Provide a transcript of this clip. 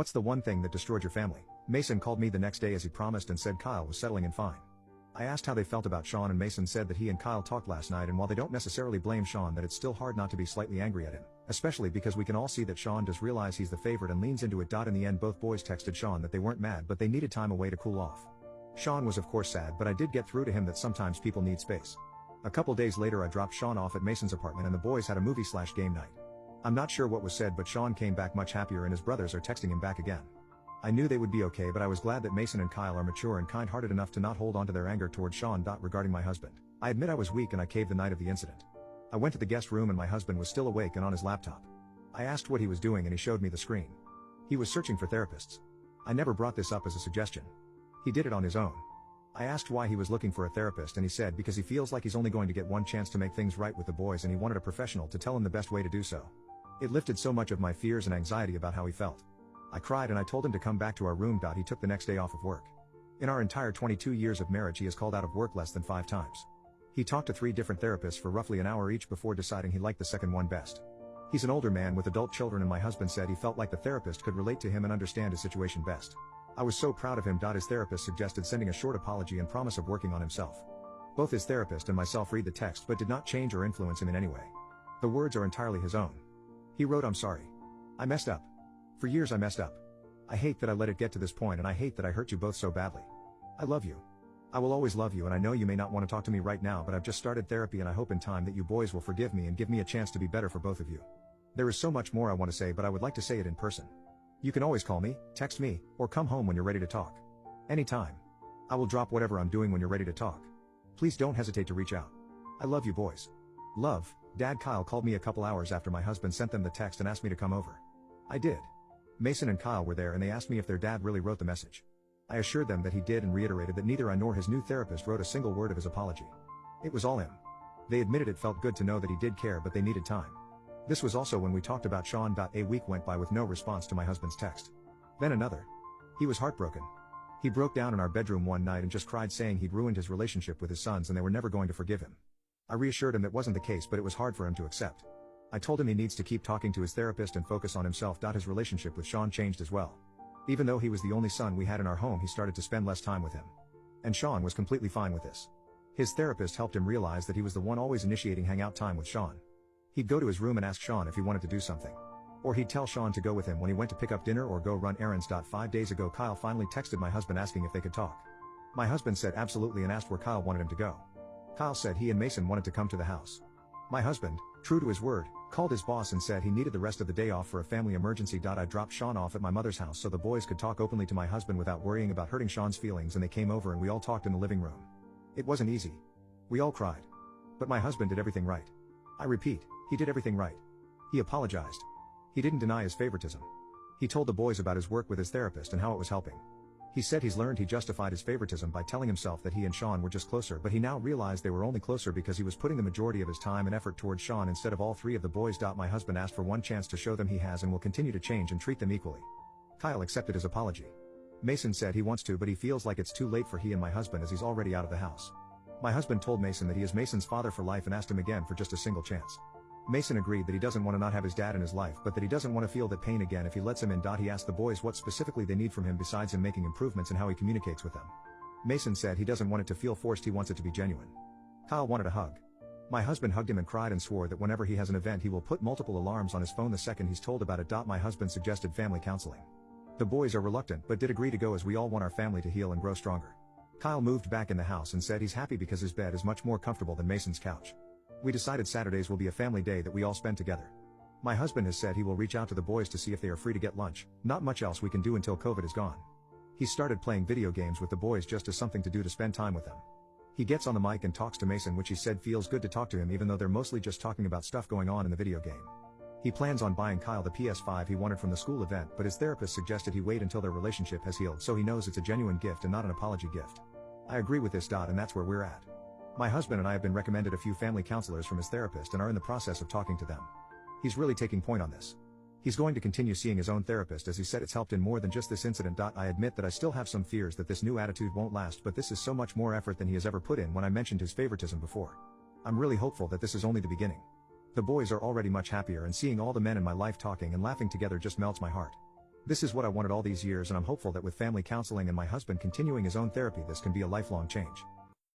What's the one thing that destroyed your family? Mason called me the next day as he promised and said Kyle was settling and fine. I asked how they felt about Sean and Mason said that he and Kyle talked last night and while they don't necessarily blame Sean that it's still hard not to be slightly angry at him, especially because we can all see that Sean does realize he's the favorite and leans into it. In the end both boys texted Sean that they weren't mad but they needed time away to cool off. Sean was of course sad but I did get through to him that sometimes people need space. A couple days later I dropped Sean off at Mason's apartment and the boys had a movie/game night. I'm not sure what was said but Sean came back much happier and his brothers are texting him back again. I knew they would be okay but I was glad that Mason and Kyle are mature and kind-hearted enough to not hold on to their anger towards Sean. Regarding my husband, I admit I was weak and I caved the night of the incident. I went to the guest room and my husband was still awake and on his laptop. I asked what he was doing and he showed me the screen. He was searching for therapists. I never brought this up as a suggestion. He did it on his own. I asked why he was looking for a therapist and he said because he feels like he's only going to get one chance to make things right with the boys and he wanted a professional to tell him the best way to do so. It lifted so much of my fears and anxiety about how he felt. I cried and I told him to come back to our room. He took the next day off of work. In our entire 22 years of marriage he has called out of work less than 5 times. He talked to 3 different therapists for roughly an hour each before deciding he liked the second one best. He's an older man with adult children and my husband said he felt like the therapist could relate to him and understand his situation best. I was so proud of him. His therapist suggested sending a short apology and promise of working on himself. Both his therapist and myself read the text but did not change or influence him in any way. The words are entirely his own. He wrote, "I'm sorry. I messed up. For years I messed up. I hate that I let it get to this point and I hate that I hurt you both so badly. I love you. I will always love you and I know you may not want to talk to me right now but I've just started therapy and I hope in time that you boys will forgive me and give me a chance to be better for both of you. There is so much more I want to say but I would like to say it in person. You can always call me, text me, or come home when you're ready to talk. Anytime. I will drop whatever I'm doing when you're ready to talk. Please don't hesitate to reach out. I love you boys. Love, Dad." Kyle called me a couple hours after my husband sent them the text and asked me to come over. I did. Mason and Kyle were there and they asked me if their dad really wrote the message. I assured them that he did and reiterated that neither I nor his new therapist wrote a single word of his apology. It was all him. They admitted it felt good to know that he did care but they needed time. This was also when we talked about Sean. A week went by with no response to my husband's text. Then another. He was heartbroken. He broke down in our bedroom one night and just cried saying he'd ruined his relationship with his sons and they were never going to forgive him. I reassured him that wasn't the case but it was hard for him to accept. I told him he needs to keep talking to his therapist and focus on himself. His relationship with Sean changed as well. Even though he was the only son we had in our home he started to spend less time with him. And Sean was completely fine with this. His therapist helped him realize that he was the one always initiating hangout time with Sean. He'd go to his room and ask Sean if he wanted to do something. Or he'd tell Sean to go with him when he went to pick up dinner or go run errands. 5 days ago Kyle finally texted my husband asking if they could talk. My husband said absolutely and asked where Kyle wanted him to go. Kyle said he and Mason wanted to come to the house. My husband, true to his word, called his boss and said he needed the rest of the day off for a family emergency. I dropped Sean off at my mother's house so the boys could talk openly to my husband without worrying about hurting Sean's feelings and they came over and we all talked in the living room. It wasn't easy. We all cried. But my husband did everything right. I repeat, he did everything right. He apologized. He didn't deny his favoritism. He told the boys about his work with his therapist and how it was helping. He said he's learned he justified his favoritism by telling himself that he and Sean were just closer but he now realized they were only closer because he was putting the majority of his time and effort towards Sean instead of all 3 of the boys. My husband asked for one chance to show them he has and will continue to change and treat them equally. Kyle accepted his apology. Mason said he wants to but he feels like it's too late for he and my husband as he's already out of the house. My husband told Mason that he is Mason's father for life and asked him again for just a single chance. Mason agreed that he doesn't want to not have his dad in his life but that he doesn't want to feel that pain again if he lets him in. He asked the boys what specifically they need from him besides him making improvements in how he communicates with them. Mason said he doesn't want it to feel forced, he wants it to be genuine. Kyle wanted a hug. My husband hugged him and cried and swore that whenever he has an event he will put multiple alarms on his phone the second he's told about it. My husband suggested family counseling. The boys are reluctant but did agree to go as we all want our family to heal and grow stronger. Kyle moved back in the house and said he's happy because his bed is much more comfortable than Mason's couch. We decided Saturdays will be a family day that we all spend together. My husband has said he will reach out to the boys to see if they are free to get lunch. Not much else we can do until COVID is gone. He started playing video games with the boys just as something to do to spend time with them. He gets on the mic and talks to Mason, which he said feels good to talk to him even though they're mostly just talking about stuff going on in the video game. He plans on buying Kyle the PS5 he wanted from the school event but his therapist suggested he wait until their relationship has healed so he knows it's a genuine gift and not an apology gift. I agree with this. And that's where we're at. My husband and I have been recommended a few family counselors from his therapist and are in the process of talking to them. He's really taking point on this. He's going to continue seeing his own therapist as he said it's helped in more than just this incident. I admit that I still have some fears that this new attitude won't last but this is so much more effort than he has ever put in when I mentioned his favoritism before. I'm really hopeful that this is only the beginning. The boys are already much happier and seeing all the men in my life talking and laughing together just melts my heart. This is what I wanted all these years, and I'm hopeful that with family counseling and my husband continuing his own therapy, this can be a lifelong change.